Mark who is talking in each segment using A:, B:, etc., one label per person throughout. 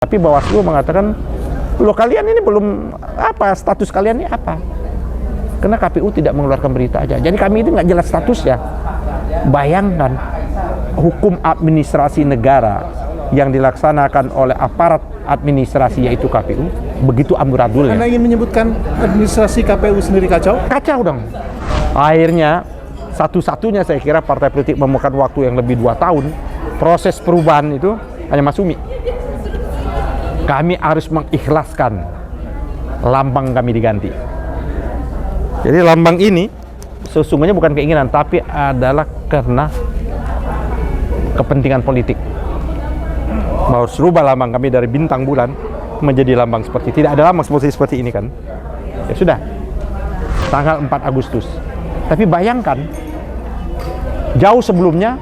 A: Tapi Bawaslu mengatakan, loh kalian ini belum apa, status kalian ini apa? Karena KPU tidak mengeluarkan berita aja. Jadi kami itu nggak jelas statusnya. Bayangkan, hukum administrasi negara yang dilaksanakan oleh aparat administrasi yaitu KPU, begitu amburadul ya.
B: Anda ingin menyebutkan administrasi KPU sendiri kacau?
A: Kacau dong. Akhirnya, satu-satunya saya kira partai politik memakan waktu yang lebih 2 tahun, proses perubahan itu hanya Mas Umi. Kami harus mengikhlaskan lambang kami diganti. Jadi lambang ini sesungguhnya bukan keinginan, tapi adalah karena kepentingan politik. Mau rubah lambang kami dari bintang bulan menjadi lambang seperti, tidak ada lambang seperti ini kan. Ya sudah, tanggal 4 Agustus. Tapi bayangkan, jauh sebelumnya,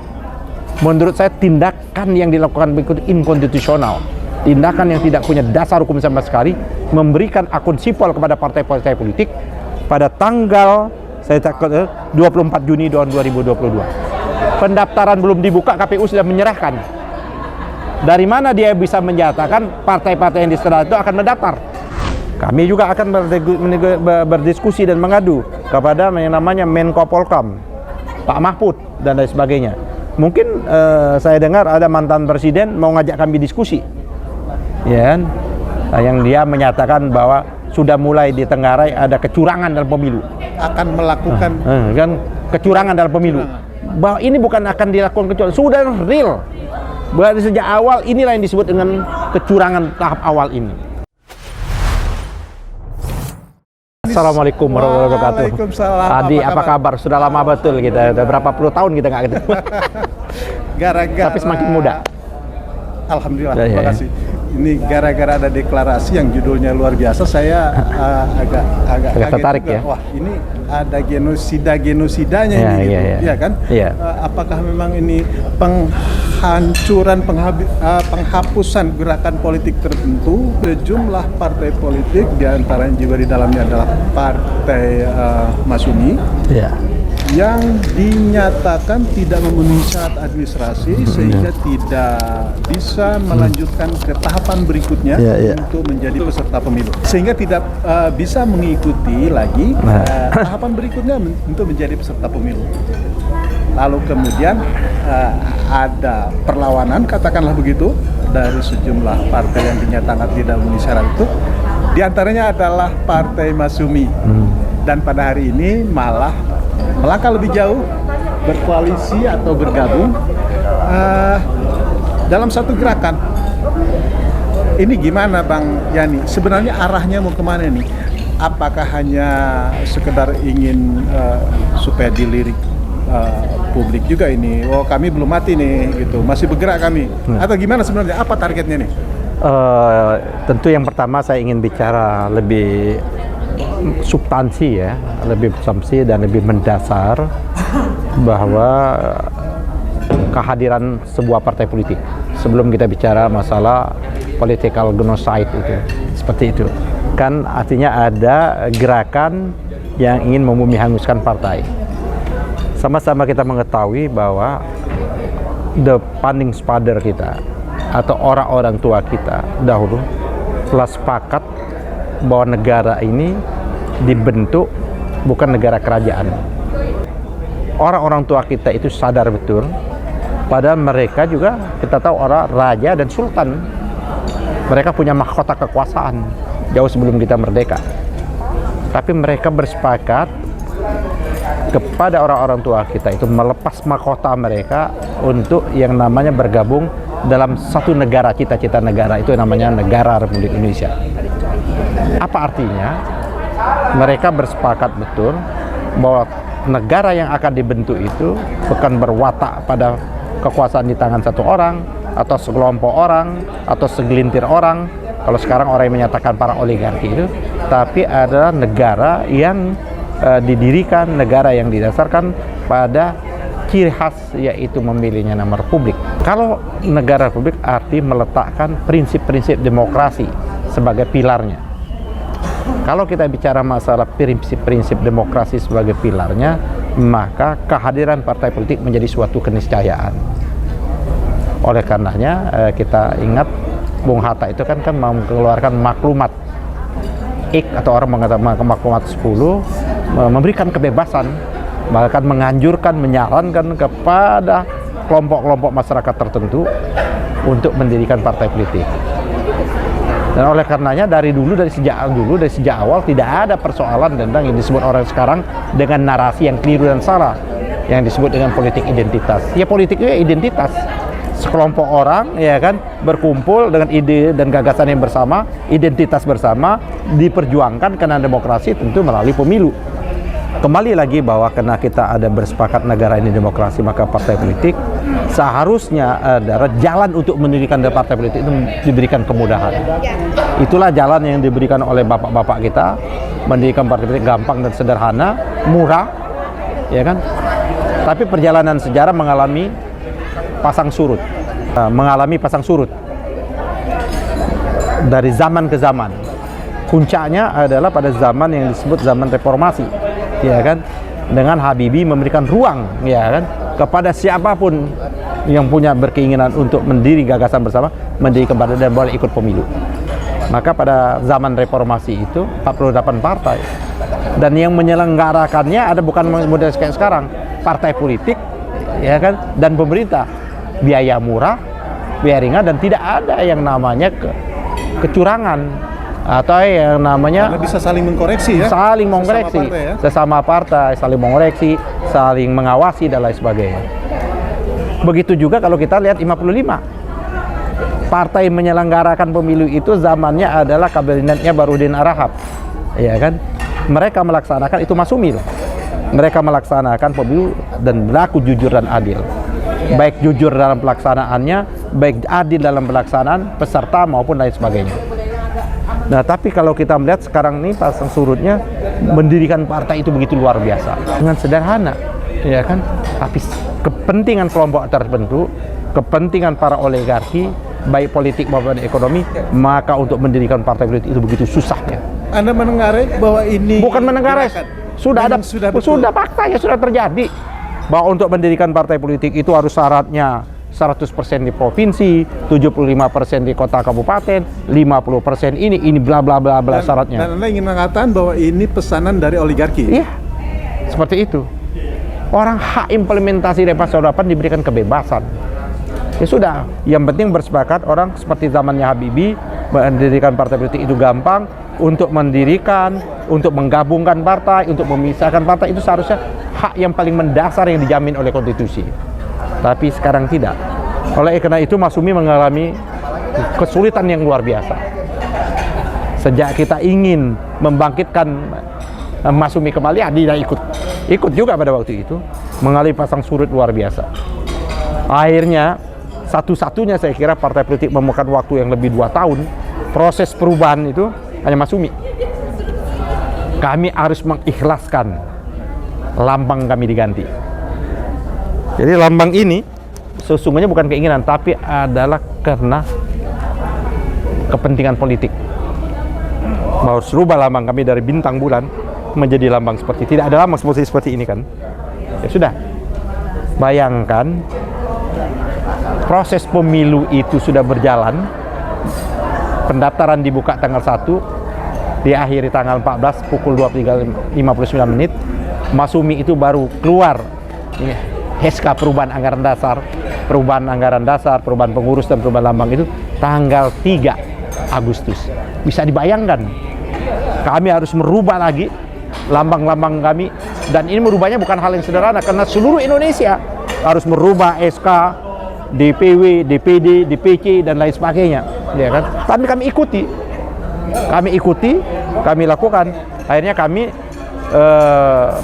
A: menurut saya tindakan yang dilakukan berikut inkonstitusional. Tindakan yang tidak punya dasar hukum sama sekali, memberikan akun sipol kepada partai-partai politik pada tanggal 24 Juni tahun 2022. Pendaftaran belum dibuka, KPU sudah menyerahkan. Dari mana dia bisa menyatakan partai-partai yang diserah itu akan mendaftar? Kami juga akan berdiskusi dan mengadu kepada yang namanya Menko Polkam, Pak Mahfud, dan lain sebagainya. Mungkin saya dengar ada mantan presiden mau ngajak kami diskusi, ya kan? Yang dia menyatakan bahwa sudah mulai ditenggarai ada kecurangan dalam pemilu.
B: Akan melakukan
A: kan kecurangan dalam pemilu. Bahwa ini bukan akan dilakukan kecurangan, sudah real. Berarti sejak awal inilah yang disebut dengan kecurangan tahap awal ini. Assalamualaikum warahmatullahi wabarakatuh.
B: Waalaikumsalam.
A: Adi, apa kabar? Sudah lama betul kita, udah berapa puluh tahun kita nggak ketemu.
B: Gara-gara
A: Tapi semakin muda.
B: Alhamdulillah,
A: Ya,
B: terima
A: ya.
B: kasih. Ini gara-gara ada deklarasi yang judulnya luar biasa, saya agak kaget
A: tertarik
B: juga.
A: ya.
B: Wah, ini ada genosidanya
A: Ya,
B: ini,
A: ya,
B: gitu.
A: ya.
B: Ya kan?
A: Ya.
B: Apakah memang ini penghancuran, penghapusan gerakan politik tertentu? Sejumlah partai politik, diantaranya juga di dalamnya adalah partai Mas Umi.
A: Ya.
B: Yang dinyatakan tidak memenuhi syarat administrasi sehingga tidak bisa melanjutkan ke tahapan berikutnya untuk menjadi peserta pemilu, sehingga tidak bisa mengikuti lagi tahapan berikutnya untuk menjadi peserta pemilu. Lalu kemudian ada perlawanan, katakanlah begitu, dari sejumlah partai yang dinyatakan tidak memenuhi syarat itu. Di antaranya adalah Partai Masyumi. Dan pada hari ini malah melangkah lebih jauh, berkoalisi atau bergabung dalam satu gerakan. Ini gimana Bang Yani? Sebenarnya arahnya mau kemana nih? Apakah hanya sekedar ingin supaya dilirik publik juga ini? Oh, kami belum mati nih, gitu. Masih bergerak kami. Atau gimana sebenarnya? Apa targetnya nih?
A: Tentu yang pertama saya ingin bicara lebih substansi ya, lebih substansi dan lebih mendasar bahwa kehadiran sebuah partai politik sebelum kita bicara masalah political genocide itu, seperti itu kan, artinya ada gerakan yang ingin membumi hanguskan partai. Sama-sama kita mengetahui bahwa the founding father kita atau orang-orang tua kita dahulu telah sepakat bahwa negara ini dibentuk bukan negara kerajaan. Orang-orang tua kita itu sadar betul, padahal mereka juga, kita tahu, orang raja dan sultan. Mereka punya mahkota kekuasaan jauh sebelum kita merdeka. Tapi mereka bersepakat kepada orang-orang tua kita itu melepas mahkota mereka untuk yang namanya bergabung dalam satu negara, cita-cita negara itu namanya Negara Republik Indonesia. Apa artinya? Mereka bersepakat betul bahwa negara yang akan dibentuk itu bukan berwatak pada kekuasaan di tangan satu orang atau sekelompok orang atau segelintir orang, kalau sekarang orang yang menyatakan para oligarki itu, tapi adalah negara yang didirikan, negara yang didasarkan pada ciri khas, yaitu memilihnya nama republik. Kalau negara republik arti meletakkan prinsip-prinsip demokrasi sebagai pilarnya. Kalau kita bicara masalah prinsip-prinsip demokrasi sebagai pilarnya, maka kehadiran partai politik menjadi suatu keniscayaan. Oleh karenanya kita ingat Bung Hatta itu kan mengeluarkan maklumat atau orang mengatakan maklumat 10, memberikan kebebasan, bahkan menganjurkan, menyarankan kepada kelompok-kelompok masyarakat tertentu untuk mendirikan partai politik. Dan oleh karenanya dari sejak awal tidak ada persoalan tentang yang disebut orang sekarang dengan narasi yang keliru dan salah, yang disebut dengan politik identitas. Ya, politik itu ya identitas. Sekelompok orang ya kan berkumpul dengan ide dan gagasan yang bersama, identitas bersama, diperjuangkan karena demokrasi tentu melalui pemilu. Kembali lagi bahwa karena kita ada bersepakat negara ini demokrasi, maka partai politik seharusnya adalah jalan untuk mendirikan partai politik itu diberikan kemudahan. Itulah jalan yang diberikan oleh bapak-bapak kita, mendirikan partai politik gampang dan sederhana, murah, ya kan? Tapi perjalanan sejarah mengalami pasang surut, dari zaman ke zaman. Puncaknya adalah pada zaman yang disebut zaman reformasi, ya kan, dengan Habibie memberikan ruang, ya kan, kepada siapapun yang punya berkeinginan untuk mendiri gagasan bersama, mendiri kembali dan boleh ikut pemilu. Maka pada zaman reformasi itu 48 partai, dan yang menyelenggarakannya ada bukan model kayak sekarang, partai politik, ya kan, dan pemerintah. Biaya murah, biaya ringan, dan tidak ada yang namanya kecurangan atau yang namanya
B: karena bisa saling mengkoreksi ya,
A: saling mengoreksi sesama partai, saling mengoreksi, saling mengawasi dan lain sebagainya. Begitu juga kalau kita lihat 55 partai menyelenggarakan pemilu itu zamannya adalah kabinetnya Barudin Arahab, ya kan, mereka melaksanakan itu masumil, mereka melaksanakan pemilu dan berlaku jujur dan adil, baik jujur dalam pelaksanaannya, baik adil dalam pelaksanaan peserta maupun lain sebagainya. Nah, tapi kalau kita melihat sekarang ini pasang surutnya, mendirikan partai itu begitu luar biasa dengan sederhana, ya kan, tapi kepentingan kelompok tertentu, kepentingan para oligarki baik politik maupun ekonomi, maka untuk mendirikan partai politik itu begitu susahnya.
B: Anda menengarai bahwa ini
A: bukan menengarai, sudah faktanya sudah terjadi bahwa untuk mendirikan partai politik itu harus syaratnya 100% di provinsi, 75% di kota kabupaten, 50% ini bla bla bla bla syaratnya.
B: Dan Anda ingin mengatakan bahwa ini pesanan dari oligarki?
A: Iya, seperti itu. Orang hak implementasi dari pasal 8 diberikan kebebasan. Ya sudah, yang penting bersepakat orang seperti zamannya Habibie, mendirikan partai politik itu gampang, untuk mendirikan, untuk menggabungkan partai, untuk memisahkan partai itu seharusnya hak yang paling mendasar yang dijamin oleh konstitusi. Tapi sekarang tidak. Oleh karena itu Masumi mengalami kesulitan yang luar biasa. Sejak kita ingin membangkitkan Masumi kembali, dia ikut juga pada waktu itu, mengalami pasang surut luar biasa. Akhirnya satu-satunya saya kira partai politik memakan waktu yang lebih 2 tahun. Proses perubahan itu hanya Masumi. Kami harus mengikhlaskan lambang kami diganti. Jadi lambang ini sesungguhnya bukan keinginan, tapi adalah karena kepentingan politik. Bahwa harus rubah lambang kami dari bintang bulan menjadi lambang seperti, tidak ada lambang seperti ini kan. Ya sudah, bayangkan proses pemilu itu sudah berjalan, pendaftaran dibuka tanggal 1, diakhiri tanggal 14 pukul 23.59 menit. Masumi itu baru keluar SK perubahan anggaran dasar, perubahan pengurus dan perubahan lambang itu tanggal 3 Agustus. Bisa dibayangkan, kami harus merubah lagi lambang-lambang kami, dan ini merubahnya bukan hal yang sederhana karena seluruh Indonesia harus merubah SK, DPW, DPD, DPC dan lain sebagainya, ya kan? Tapi kami ikuti, kami lakukan. Akhirnya kami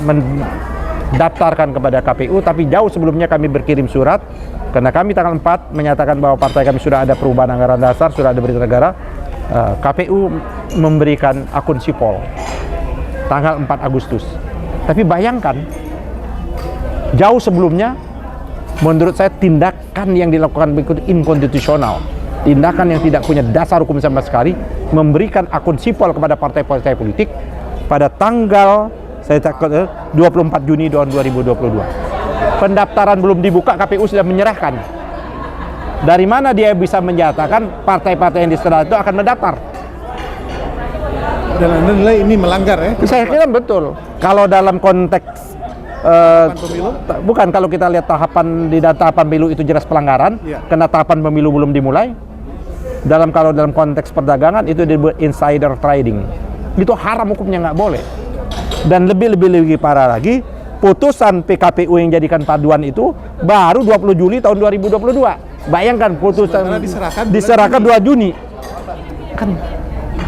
A: mendaftarkan kepada KPU, tapi jauh sebelumnya kami berkirim surat karena kami tanggal 4 menyatakan bahwa partai kami sudah ada perubahan anggaran dasar, sudah ada berita negara. KPU memberikan akun sipol tanggal 4 Agustus. Tapi bayangkan, jauh sebelumnya menurut saya tindakan yang dilakukan berikut inkonstitusional, tindakan yang tidak punya dasar hukum sama sekali, memberikan akun sipol kepada partai-partai politik pada tanggal 24 Juni tahun 2022. Pendaftaran belum dibuka, KPU sudah menyerahkan Dari mana dia bisa menyatakan partai-partai yang diserah itu akan mendaftar?
B: Dan Anda nilai ini melanggar ya?
A: Saya kira betul. Kalau dalam konteks
B: Pemilu?
A: bukan, kalau kita lihat tahapan di tahapan pemilu itu jelas pelanggaran, karena tahapan pemilu belum dimulai. Kalau dalam konteks perdagangan itu disebut insider trading. Itu haram, hukumnya nggak boleh. Dan lebih parah lagi, putusan PKPU yang jadikan paduan itu baru 20 Juli tahun 2022. Bayangkan putusan diserahkan 2 Juni. Kan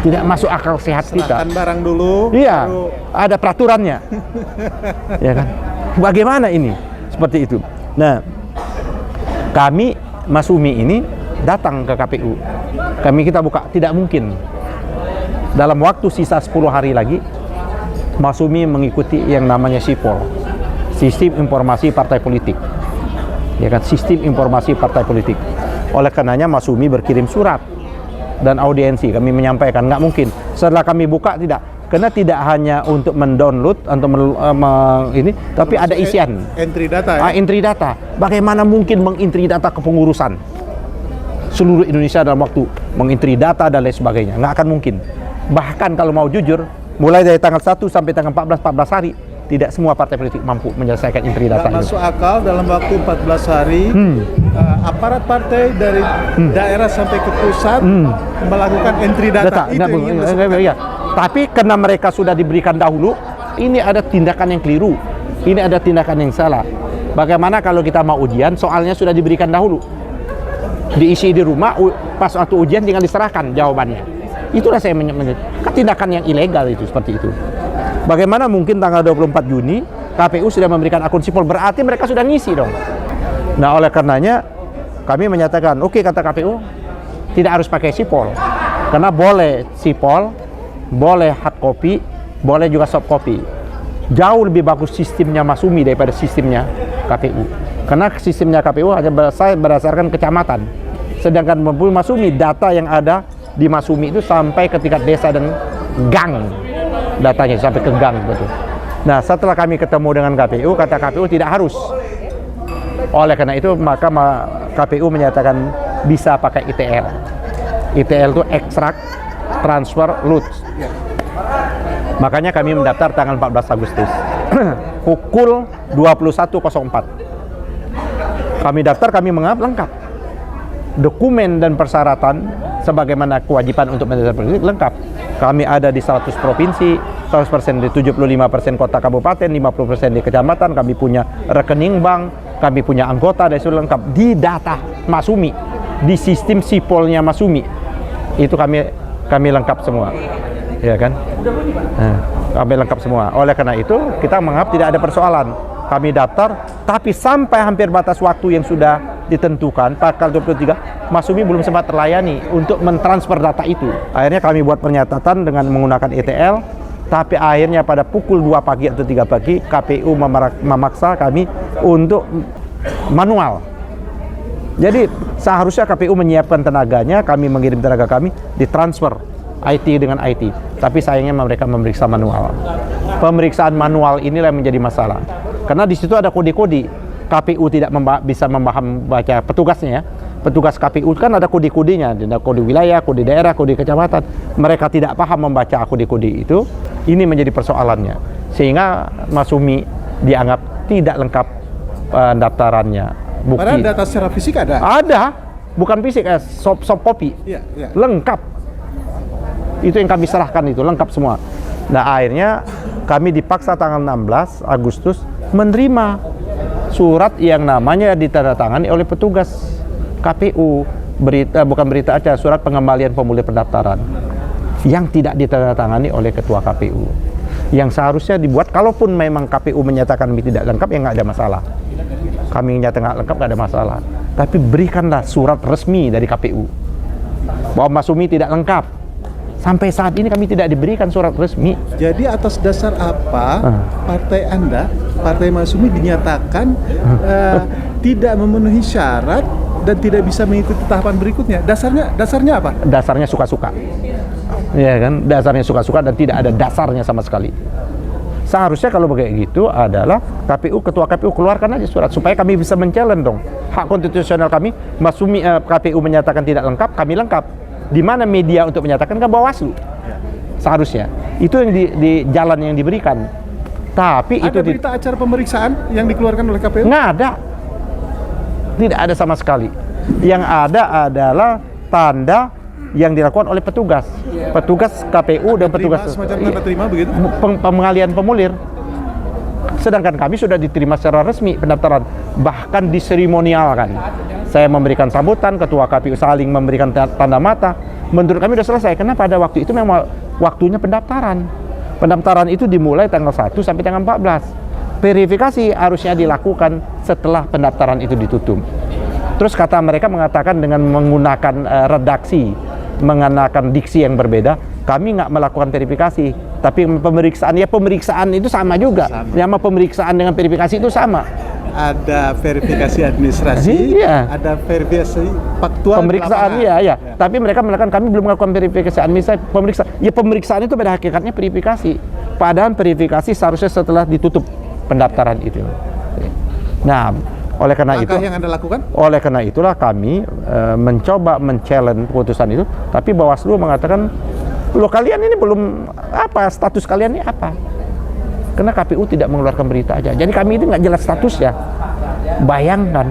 A: tidak masuk akal sehat kita.
B: Serahkan barang dulu.
A: Iya, ada peraturannya. Ya kan? Bagaimana ini? Seperti itu. Nah, kami Masumi ini datang ke KPU. Kita buka, tidak mungkin. Dalam waktu sisa 10 hari lagi, Masumi mengikuti yang namanya SIPOL, Sistem Informasi Partai Politik. Ya kan, Sistem Informasi Partai Politik. Oleh karenanya Masumi berkirim surat dan audiensi, kami menyampaikan nggak mungkin. Setelah kami buka tidak, karena tidak hanya untuk mendownload atau ini, tapi ada isian.
B: Entry data ya?
A: Entry data. Bagaimana mungkin mengintri data kepengurusan seluruh Indonesia dalam waktu mengintri data dan lain sebagainya? Nggak akan mungkin. Bahkan kalau mau jujur, mulai dari tanggal 1 sampai tanggal 14 hari, tidak semua partai politik mampu menyelesaikan intri data itu.
B: Masuk akal dalam waktu 14 hari, aparat partai dari daerah sampai ke pusat melakukan entry data. Itu yang ingin
A: Tapi karena mereka sudah diberikan dahulu, ini ada tindakan yang keliru. Ini ada tindakan yang salah. Bagaimana kalau kita mau ujian, soalnya sudah diberikan dahulu. Diisi di rumah, pas waktu ujian tinggal diserahkan jawabannya. Itulah saya menyebut tindakan yang ilegal itu, seperti itu. Bagaimana mungkin tanggal 24 Juni KPU sudah memberikan akun SIPOL, berarti mereka sudah ngisi dong. Nah, oleh karenanya kami menyatakan, oke, kata KPU, tidak harus pakai SIPOL. Karena boleh SIPOL, boleh hard copy, boleh juga soft copy. Jauh lebih bagus sistemnya Masumi daripada sistemnya KPU. Karena sistemnya KPU hanya berdasarkan kecamatan. Sedangkan Masumi, data yang ada di Masumi itu sampai ke tingkat desa dan gang. Datanya sampai ke gang, betul. Nah, setelah kami ketemu dengan KPU, kata KPU tidak harus. Oleh karena itu, maka KPU menyatakan bisa pakai ITL. ITL itu extract, transfer, load. Makanya kami mendaftar tanggal 14 Agustus. Pukul 21.04. Kami daftar, kami menganggap lengkap. Dokumen dan persyaratan sebagaimana kewajiban untuk mendaftar politik lengkap. Kami ada di 100 provinsi, 100% di 75% kota kabupaten, 50% di kecamatan. Kami punya rekening bank, kami punya anggota, dan itu lengkap di data Masumi, di sistem SIPOL-nya Masumi. Itu kami lengkap semua, ya kan? Nah, kami lengkap semua. Oleh karena itu kita menganggap tidak ada persoalan. Kami daftar, tapi sampai hampir batas waktu yang sudah ditentukan, tanggal 23, Masumi belum sempat terlayani untuk mentransfer data itu. Akhirnya kami buat pernyataan dengan menggunakan ETL, tapi akhirnya pada pukul 2 pagi atau 3 pagi, KPU memaksa kami untuk manual. Jadi seharusnya KPU menyiapkan tenaganya, kami mengirim tenaga kami, ditransfer IT dengan IT. Tapi sayangnya mereka memeriksa manual. Pemeriksaan manual inilah yang menjadi masalah. Karena di situ ada kode-kode. KPU tidak bisa membaca petugasnya ya. Petugas KPU kan ada kode-kodenya, ada kode wilayah, kode daerah, kode kecamatan. Mereka tidak paham membaca kode-kode itu. Ini menjadi persoalannya. Sehingga Masumi dianggap tidak lengkap pendaftarannya. Bukti.
B: Padahal data secara fisik ada.
A: Ada, bukan fisik, soft copy.
B: Iya.
A: Lengkap. Itu yang kami serahkan, itu lengkap semua. Nah, akhirnya kami dipaksa tanggal 16 Agustus menerima surat yang namanya ditandatangani oleh petugas KPU, bukan berita acara, surat pengembalian formulir pendaftaran yang tidak ditandatangani oleh ketua KPU, yang seharusnya dibuat kalaupun memang KPU menyatakan ini tidak lengkap, ya nggak ada masalah. Kami nyata nggak lengkap, nggak ada masalah, tapi berikanlah surat resmi dari KPU bahwa Masumi tidak lengkap. Sampai saat ini kami tidak diberikan surat resmi.
B: Jadi atas dasar apa partai Anda, Partai Masumi, dinyatakan tidak memenuhi syarat dan tidak bisa mengikuti tahapan berikutnya? Dasarnya apa?
A: Dasarnya suka-suka. Ya kan? Dasarnya suka-suka dan tidak ada dasarnya sama sekali. Seharusnya kalau begitu adalah ketua KPU keluarkan aja surat supaya kami bisa men-challenge dong hak konstitusional kami. KPU menyatakan tidak lengkap, kami lengkap. Di mana media untuk menyatakan kan Bawaslu. Seharusnya itu yang di jalan yang diberikan. Tapi
B: ada berita acara pemeriksaan yang dikeluarkan oleh KPU?
A: Nggak ada. Tidak ada sama sekali. Yang ada adalah tanda yang dilakukan oleh petugas KPU dan petugas
B: semacam tanda terima begitu?
A: Pengalian pemulir. Sedangkan kami sudah diterima secara resmi pendaftaran, bahkan diseremonialkan. Saya memberikan sambutan, ketua KPU saling memberikan tanda mata. Menurut kami sudah selesai, karena pada waktu itu memang waktunya pendaftaran. Pendaftaran itu dimulai tanggal 1 sampai tanggal 14. Verifikasi harusnya dilakukan setelah pendaftaran itu ditutup. Terus kata mereka mengatakan dengan menggunakan redaksi, menggunakan diksi yang berbeda, kami nggak melakukan verifikasi. Tapi pemeriksaan itu sama juga. Nama pemeriksaan dengan verifikasi itu sama.
B: Ada verifikasi administrasi, ada verifikasi faktual.
A: Pemeriksaan, ya. Tapi mereka melakukan, kami belum melakukan verifikasi administrasi. Pemeriksaan itu pada hakikatnya verifikasi. Padahal verifikasi seharusnya setelah ditutup pendaftaran itu. Nah, oleh karena itu,
B: yang Anda lakukan?
A: Oleh karena itulah kami mencoba men-challenge keputusan itu, tapi Bawaslu mengatakan, loh kalian ini belum apa, status kalian ini apa? Karena KPU tidak mengeluarkan berita aja. Jadi kami itu nggak jelas statusnya. Bayangkan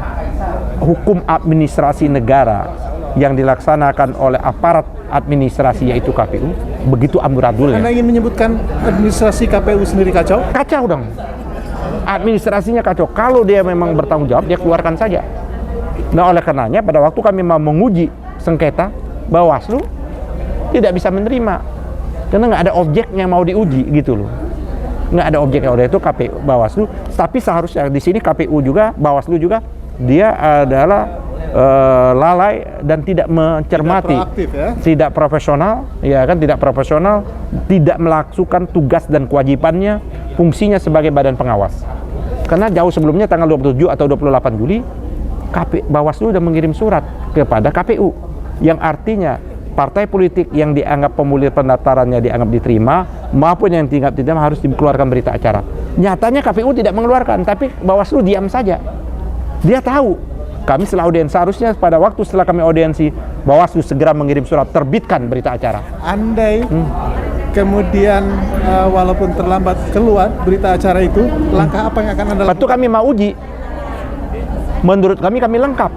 A: hukum administrasi negara yang dilaksanakan oleh aparat administrasi yaitu KPU begitu amburadul.
B: Anda ingin menyebutkan administrasi KPU sendiri kacau?
A: Kacau dong. Administrasinya kacau. Kalau dia memang bertanggung jawab, dia keluarkan saja. Nah, oleh karenanya pada waktu kami mau menguji sengketa, Bawaslu tidak bisa menerima karena nggak ada objek yang mau diuji gitu loh. Nggak ada objek yang udah itu KPU Bawaslu. Tapi seharusnya di sini KPU juga, Bawaslu juga, dia adalah lalai dan tidak mencermati, tidak profesional, ya kan, tidak profesional, tidak melakukan tugas dan kewajibannya, fungsinya sebagai badan pengawas. Karena jauh sebelumnya tanggal 27 atau 28 Juli, Bawaslu sudah mengirim surat kepada KPU yang artinya partai politik yang dianggap pemulir pendaftarannya dianggap diterima maupun yang tidak diterima harus dikeluarkan berita acara. Nyatanya KPU tidak mengeluarkan, tapi Bawaslu diam saja. Dia tahu. Kami setelah audiensi, seharusnya pada waktu setelah kami audiensi, Bawaslu segera mengirim surat, terbitkan berita acara.
B: Andai kemudian walaupun terlambat keluar berita acara itu, langkah apa yang akan Anda lakukan?
A: Itu kami mau uji. Menurut kami lengkap.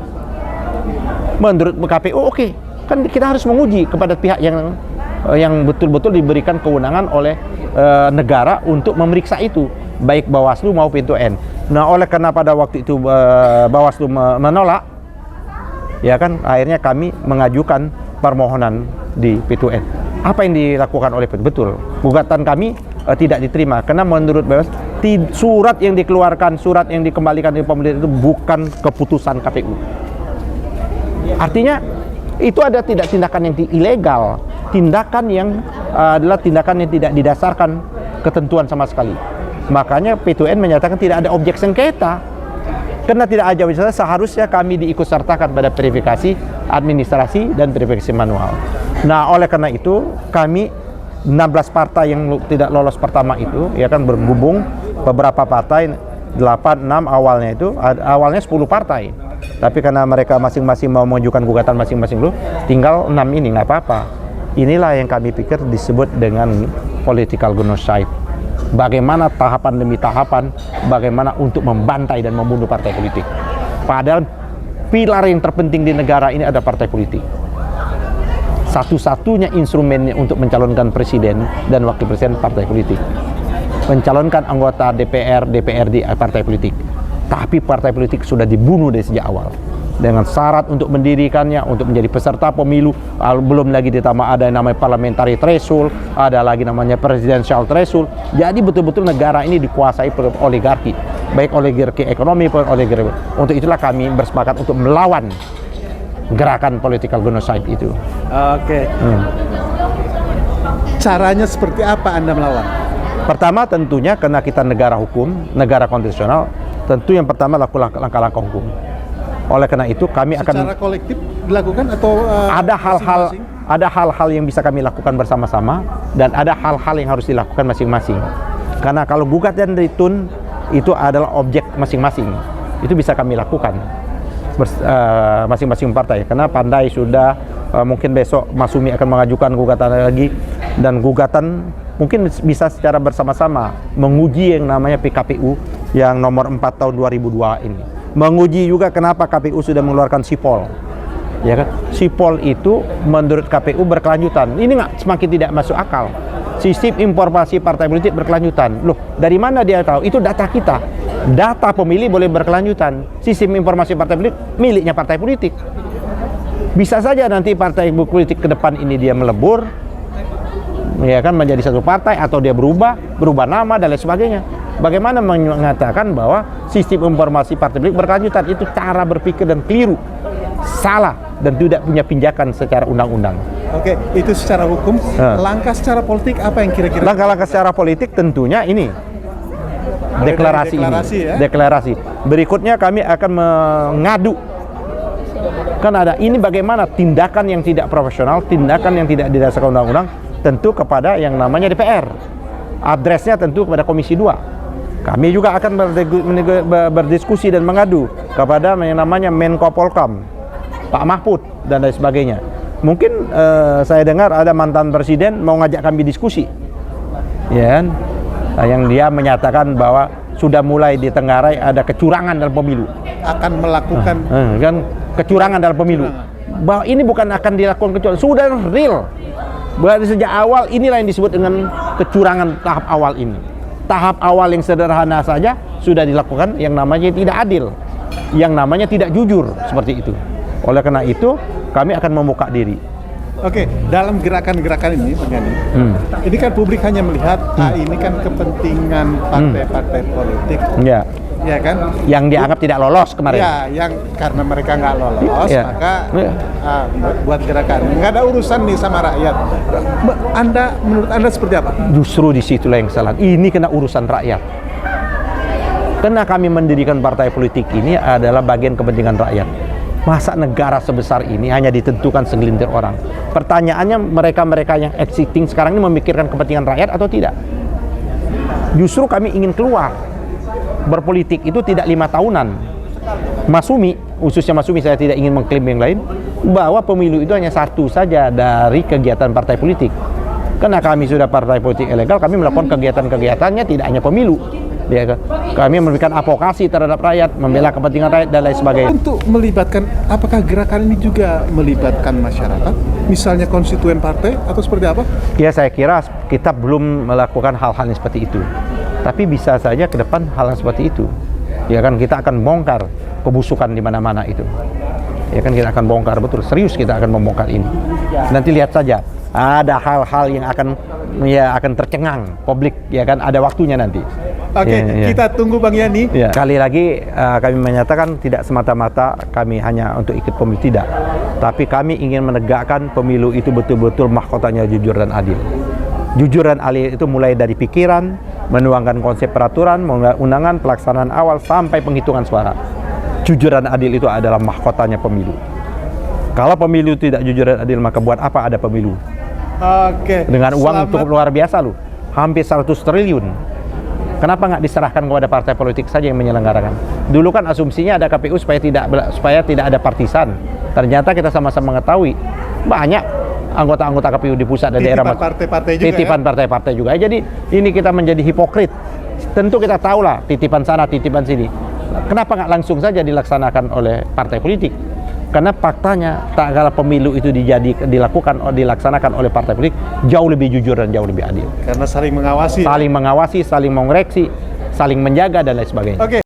A: Menurut KPU oke. Kan kita harus menguji kepada pihak yang betul-betul diberikan kewenangan oleh negara untuk memeriksa itu, baik Bawaslu maupun P2N. Nah, oleh karena pada waktu itu Bawaslu menolak, ya kan, akhirnya kami mengajukan permohonan di P2N. Apa yang dilakukan oleh P2N? Betul, gugatan kami tidak diterima karena menurut Bawaslu surat yang dikeluarkan, surat yang dikembalikan dari pemerintah itu bukan keputusan KPU. Artinya itu ada tindakan yang ilegal, tindakan yang adalah tindakan yang tidak didasarkan ketentuan sama sekali. Makanya P2N menyatakan tidak ada objek sengketa. Karena tidak ada objek sengketa, seharusnya kami diikutsertakan pada verifikasi administrasi dan verifikasi manual. Nah, oleh karena itu kami 16 partai yang tidak lolos pertama itu, ya kan, bergabung beberapa partai, 8, 6 awalnya itu, awalnya 10 partai. Tapi karena mereka masing-masing mau mengajukan gugatan masing-masing dulu, tinggal 6 ini, nggak apa-apa. Inilah yang kami pikir disebut dengan political genocide. Bagaimana tahapan demi tahapan, bagaimana untuk membantai dan membunuh partai politik. Padahal pilar yang terpenting di negara ini ada partai politik. Satu-satunya instrumennya untuk mencalonkan presiden dan wakil presiden partai politik. Mencalonkan anggota DPR, DPRD partai politik. Tapi partai politik sudah dibunuh dari sejak awal. Dengan syarat untuk mendirikannya, untuk menjadi peserta pemilu, belum lagi ditambah ada yang namanya parliamentary threshold, ada lagi namanya presidential threshold. Jadi betul-betul negara ini dikuasai oleh oligarki, baik oligarki ekonomi maupun oligarki. Untuk itulah kami bersepakat untuk melawan gerakan political genocide itu.
B: Oke. Caranya seperti apa Anda melawan?
A: Pertama tentunya karena kita negara hukum, negara konstitusional, tentu yang pertama lakukan langkah-langkah hukum. Oleh karena itu kami akan
B: secara kolektif dilakukan atau
A: ada hal-hal yang bisa kami lakukan bersama-sama dan ada hal-hal yang harus dilakukan masing-masing. Karena kalau gugatan dari TUN itu adalah objek masing-masing, itu bisa kami lakukan masing-masing partai. Karena Pandai sudah, mungkin besok Mas Sumi akan mengajukan gugatan lagi, dan gugatan mungkin bisa secara bersama-sama menguji yang namanya PKPU yang nomor 4 tahun 2002 ini. Menguji juga kenapa KPU sudah mengeluarkan SIPOL. Ya kan? SIPOL itu menurut KPU berkelanjutan. Ini semakin tidak masuk akal. Sistem informasi partai politik berkelanjutan. Loh, dari mana dia tahu? Itu data kita. Data pemilih boleh berkelanjutan. Sistem informasi partai politik miliknya partai politik. Bisa saja nanti partai politik ke depan ini dia melebur, ya kan, menjadi satu partai, atau dia berubah nama dan lain sebagainya. Bagaimana mengatakan bahwa sistem informasi partai politik berkelanjutan? Itu cara berpikir dan keliru, salah, dan tidak punya pinjakan secara undang-undang.
B: Oke, itu secara hukum. Langkah secara politik apa yang kira-kira?
A: Langkah-langkah secara politik tentunya ini deklarasi
B: ya?
A: Deklarasi. Berikutnya kami akan mengadu. Kan ada ini bagaimana tindakan yang tidak profesional, tindakan yang tidak didasarkan undang-undang, tentu kepada yang namanya DPR. Adresnya tentu kepada Komisi 2. Kami juga akan berdiskusi dan mengadu kepada yang namanya Menko Polkam, Pak Mahfud, dan lain sebagainya. Mungkin saya dengar ada mantan presiden mau ngajak kami diskusi, ya kan? Yang dia menyatakan bahwa sudah mulai ditenggarai ada kecurangan dalam pemilu.
B: Akan melakukan
A: kan kecurangan dalam pemilu. Bahwa ini bukan akan dilakukan kecurangan, sudah real. Berarti sejak awal inilah yang disebut dengan kecurangan tahap awal ini. Tahap awal yang sederhana saja sudah dilakukan yang namanya tidak adil, yang namanya tidak jujur, seperti itu. Oleh karena itu kami akan membuka diri.
B: Oke, dalam gerakan-gerakan ini, Bang Yani, ini kan publik hanya melihat ini kan kepentingan partai-partai politik, ya kan?
A: Yang dianggap tidak lolos kemarin.
B: Ya, yang karena mereka nggak lolos, maka buat gerakan. Nggak ada urusan nih sama rakyat. Menurut Anda seperti apa?
A: Justru disitulah yang salah. Ini kena urusan rakyat. Karena kami mendirikan partai politik ini adalah bagian kepentingan rakyat. Masa negara sebesar ini hanya ditentukan segelintir orang? Pertanyaannya, mereka-mereka yang existing sekarang ini memikirkan kepentingan rakyat atau tidak? Justru kami ingin keluar. Berpolitik itu tidak 5 tahunan. Mas Sumi, khususnya Mas Sumi, saya tidak ingin mengklaim yang lain, bahwa pemilu itu hanya satu saja dari kegiatan partai politik. Karena kami sudah partai politik ilegal, kami melakukan kegiatan-kegiatannya tidak hanya pemilu. Ya, kami memberikan advokasi terhadap rakyat, membela kepentingan rakyat, dan lain sebagainya.
B: Untuk melibatkan, apakah gerakan ini juga melibatkan masyarakat, misalnya konstituen partai, atau seperti apa?
A: Ya, saya kira kita belum melakukan hal-hal yang seperti itu. Tapi bisa saja ke depan hal yang seperti itu. Ya kan, kita akan bongkar kebusukan di mana-mana itu. Ya kan, kita akan bongkar, betul, serius kita akan membongkar ini. Nanti lihat saja, ada hal-hal yang akan tercengang publik, ya kan, ada waktunya nanti.
B: Oke, kita tunggu Bang Yani.
A: Sekali lagi kami menyatakan tidak semata-mata kami hanya untuk ikut pemilu, tidak. Tapi kami ingin menegakkan pemilu itu betul-betul mahkotanya jujur dan adil. Jujur dan adil itu mulai dari pikiran, menuangkan konsep peraturan, undangan, pelaksanaan awal, sampai penghitungan suara. Jujur dan adil itu adalah mahkotanya pemilu. Kalau pemilu tidak jujur dan adil, maka buat apa ada pemilu?
B: Oke.
A: Dengan uang cukup luar biasa loh, hampir 100 triliun. Kenapa nggak diserahkan kepada partai politik saja yang menyelenggarakan? Dulu kan asumsinya ada KPU supaya tidak ada partisan. Ternyata kita sama-sama mengetahui banyak anggota-anggota KPU di pusat dan daerah. Titipan partai-partai juga. Jadi ini kita menjadi hipokrit. Tentu kita tahulah titipan sana, titipan sini. Kenapa nggak langsung saja dilaksanakan oleh partai politik? Karena faktanya, tak kala pemilu itu dilaksanakan oleh partai politik, jauh lebih jujur dan jauh lebih adil.
B: Karena saling mengawasi.
A: Saling mengawasi, saling mengoreksi, saling menjaga, dan lain sebagainya.
B: Oke.